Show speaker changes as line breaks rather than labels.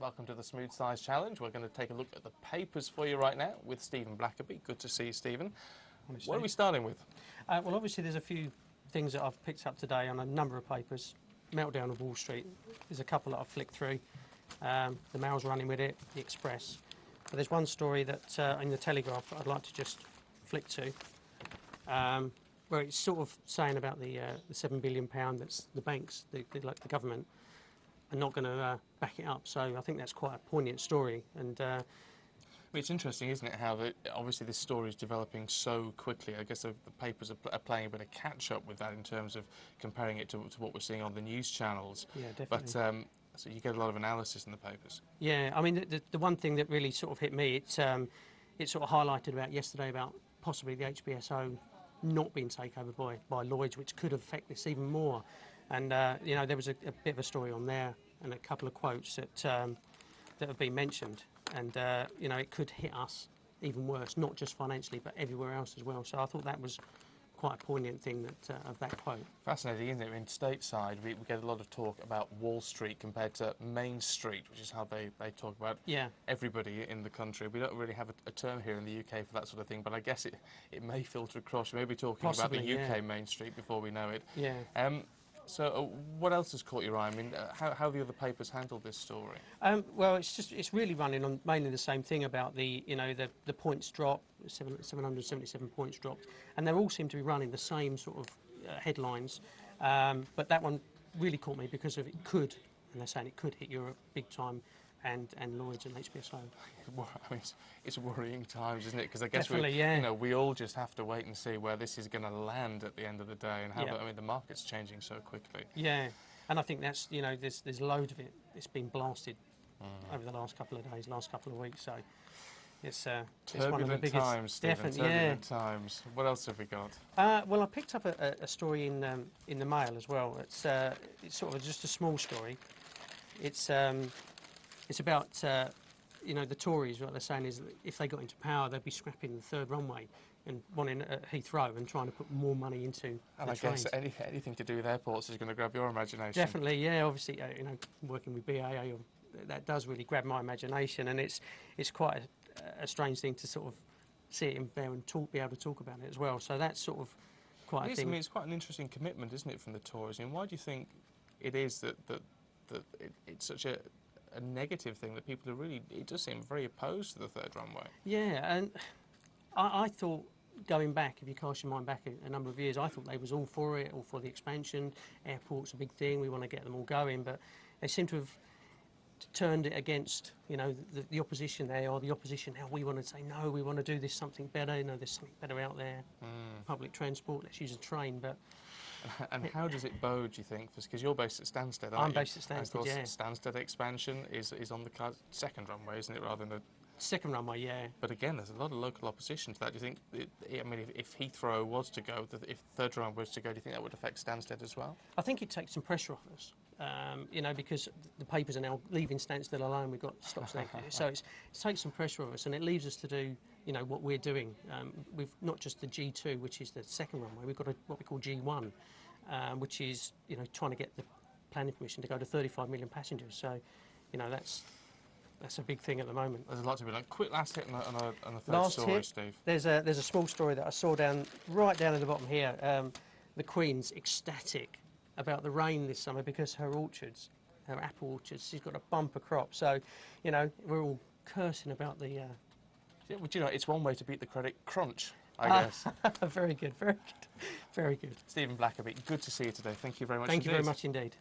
Welcome to the Smooth Size Challenge. We're going to take a look at the papers for you right now with Stephen Blackerby. Good to see you, Stephen. What are we starting with?
Well, obviously there's a few things that I've picked up today on a number of papers. Meltdown of Wall Street. There's a couple that I've flicked through. The Mail's running with it, the Express. But there's one story that in the Telegraph that I'd like to just flick to, where it's sort of saying about the £7 billion that's the banks, the government, are not going to back it up. So I think that's quite a poignant story. And
it's interesting, isn't it, how obviously this story is developing so quickly. I guess the papers are playing a bit of catch-up with that in terms of comparing it to what we're seeing on the news channels.
Yeah, definitely.
But so you get a lot of analysis in the papers.
Yeah, I mean, the one thing that really sort of hit me, it sort of highlighted about yesterday about possibly the HBSO not being taken over by Lloyds, which could affect this even more. And, you know, there was a bit of a story on there and a couple of quotes that have been mentioned. And, you know, it could hit us even worse, not just financially, but everywhere else as well. So I thought that was quite a poignant thing of that quote.
Fascinating, isn't it? In stateside, we get a lot of talk about Wall Street compared to Main Street, which is how they talk about everybody in the country. We don't really have a term here in the UK for that sort of thing, but I guess it may filter across. We may be talking
Possibly,
about the UK Main Street before we know it.
Yeah.
So what else has caught your eye? I mean, how have the other papers handled this story?
Well, it's really running on mainly the same thing about the points drop, 777 points dropped, and they all seem to be running the same sort of headlines. But that one really caught me because of it could, and they're saying it could hit Europe big time, and Lloyds and HBSO.
I mean, it's worrying times, isn't it? Because I guess we all just have to wait and see where this is going to land at the end of the day, and how I mean the market's changing so quickly.
Yeah, and I think that's there's loads of it. It's been blasted over the last couple of days, last couple of weeks. So it's one of the biggest
times, Stephen, turbulent times. What else have we got?
Well, I picked up a story in the Mail as well. It's sort of just a small story. It's about, the Tories, what they're saying is that if they got into power, they'd be scrapping the third runway and wanting Heathrow and trying to put more money into
and I guess anything to do with airports is going to grab your imagination.
Definitely, yeah. Obviously, working with BAA, that does really grab my imagination, and it's quite a strange thing to sort of see it in there and be able to talk about it as well. So that's sort of quite a thing.
I mean, it's quite an interesting commitment, isn't it, from the Tories? I mean, why do you think it is that it's such a negative thing that people are really, it does seem very opposed to the third runway?
Yeah, and I thought, going back, if you cast your mind back a number of years, I thought they was all for it, all for the expansion. Airport's a big thing, we want to get them all going, but they seem to have turned it against, the opposition there, or the opposition now we want to say, no, we want to do this something better, there's something better out there. Public transport, let's use a train, but...
And how does it bode, do you think? Because you're based at Stansted, aren't you?
I'm based at Stansted,
and of course, Stansted expansion is on the second runway, isn't it, rather than the...
Second runway, yeah.
But again, there's a lot of local opposition to that. Do you think, I mean, if Heathrow was to go, if third runway was to go, do you think that would affect Stansted as well? I
think it takes some pressure off us, because the papers are now leaving Stansted alone. We've got stops there. So it takes some pressure off us, and it leaves us to do, what we're doing. We've not just the G2, which is the second runway, we've got what we call G1, which is, trying to get the planning permission to go to 35 million passengers. So, that's a big thing at the moment.
There's a lot to be like. Quick last hit on a third story, Steve.
There's a small story that I saw right down at the bottom here. The Queen's ecstatic about the rain this summer because her orchards, her apple orchards, she's got a bumper crop. So, we're all cursing about the...
it's one way to beat the credit crunch, I guess.
Very good, very good, very good.
Stephen Blackerby, good to see you today. Thank you very much
Thank
indeed.
you very much indeed.